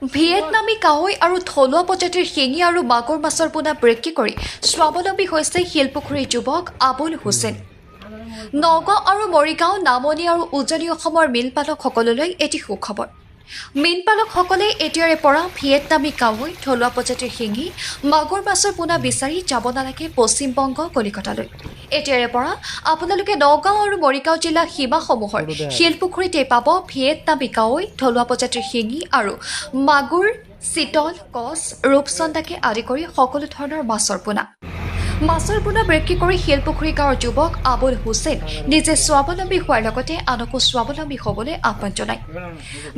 ভিয়েটনামী কাৱৈ আৰু থলুৱা প্ৰজাতিৰ শিঙি আৰু মাগুৰ মাছৰ পোনা বিক্ৰী কৰি স্বাৱলম্বী হৈছে শিলপুখুৰীৰ যুৱক আবুল হুছেইন। নগাঁও আৰু মৰিগাঁও, নামনি আৰু উজনি অসমৰ মীনপালকসকললৈ এটি সুখবৰ। মীনপালকসকলে এতিয়াৰে পৰা ভিয়েটনামী কাৱৈ, থলুৱা প্ৰজাতিৰ শিঙি, মাগুৰ মাছৰ পোনা বিচাৰি যাব নালাগে পশ্চিমবংগ, কলিকতালৈ। এতিয়াৰে পৰা আপোনালোকে নগাঁও আৰু মৰিগাঁও জিলা সীমাসমূহৰ শিলপুখুৰীতে পাব ভিয়েটনামী কাৱৈ, থলুৱা প্ৰজাতিৰ শিঙি আৰু মাগুৰ, চিতল, কচ, ৰূপচন্দাকে আদি কৰি সকলো ধৰণৰ মাছৰ পোনা। মাছৰ পোনা বিক্ৰী কৰি শিলপুখুৰী গাঁৱৰ যুৱক আবুল হুছেইন নিজে স্বাৱলম্বী হোৱাৰ লগতে আনকো স্বাৱলম্বী হ'বলৈ আহ্বান জনায়।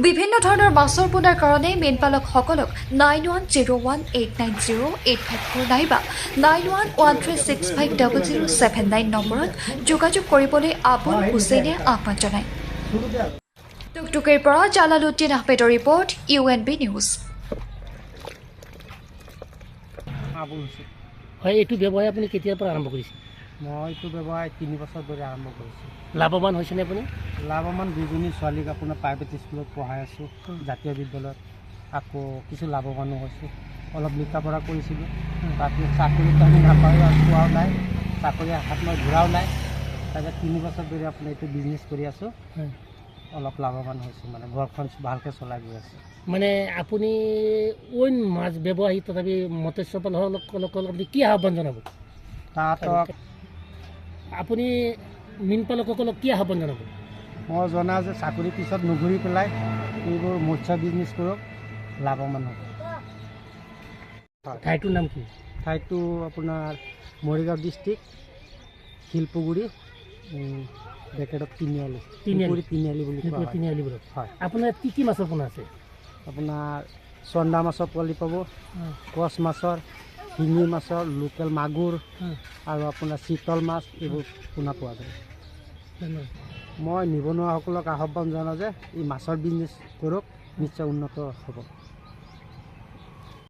বিভিন্ন ধৰণৰ মাছৰ পোনাৰ কাৰণে মীনপালকসকলক 9101890854 নাইবা 9113650079 নম্বৰত যোগাযোগ কৰিবলৈ আবুল হুছেইনে আহ্বান জনায়। টুকটুকিৰ পৰা জালালুদ্দিন আহমেদৰ ৰিপৰ্ট, UNB নিউজ। হয়, এইটো ব্যৱসায় আপুনি কেতিয়াৰ পৰা আৰম্ভ কৰিছে? মই এইটো ব্যৱসায় 3 বছৰ ধৰি আৰম্ভ কৰিছোঁ। লাভৱান হৈছেনে আপুনি? লাভৱান, দুজনী ছোৱালীক আপোনাৰ প্ৰাইভেট স্কুলত পঢ়াই আছোঁ, জাতীয় বিদ্যালয়ত। আকৌ কিছু লাভৱানো হৈছোঁ। অলপ লিখা পঢ়া কৰিছিলোঁ, তাৰপিছত চাকৰিটো আমি নাপাওঁ আৰু পোৱাও নাই, চাকৰি হাত মই ঘূৰাও নাই। তাৰপিছত 3 বছৰ ধৰি আপোনাৰ এইটো বিজনেছ কৰি আছোঁ, অলপ লাভৱান হৈছোঁ, মানে ঘৰখন ভালকৈ চলাই গৈ আছোঁ। মানে আপুনি অইন মাছ ব্যৱসায়ী তথাপি মৎস্য পালকসকলক আপুনি কি আহ্বান জনাব? তাহাঁতক আপুনি মীনপালকসকলক কি আহ্বান জনাব? মই জনাওঁ যে চাকৰি পিছত নুঘূৰি পেলাই এইবোৰ মৎস্য বিজনেছ কৰক, লাভৱান হ'ব। ঠাইটোৰ নাম কি? ঠাইটো আপোনাৰ মৰিগাঁও ডিষ্ট্ৰিক্ট, শিলপুগুৰি, বেকেটত তিনিআলি বুলি কোৱা হয়। তিনিআলি বুলি হয়। আপোনাৰ কি কি মাছৰ পোনা আছে? আপোনাৰ চন্দা মাছৰ পোৱালি পাব, কচ মাছৰ, শিঙি মাছৰ, লোকেল মাগুৰ আৰু আপোনাৰ চিতল মাছ, এইবোৰ পোনা পোৱা যায়। মই নিবনুৱাসকলক আহ্বান জনাওঁ যে এই মাছৰ বিজনেছ কৰক, নিশ্চয় উন্নত হ'ব।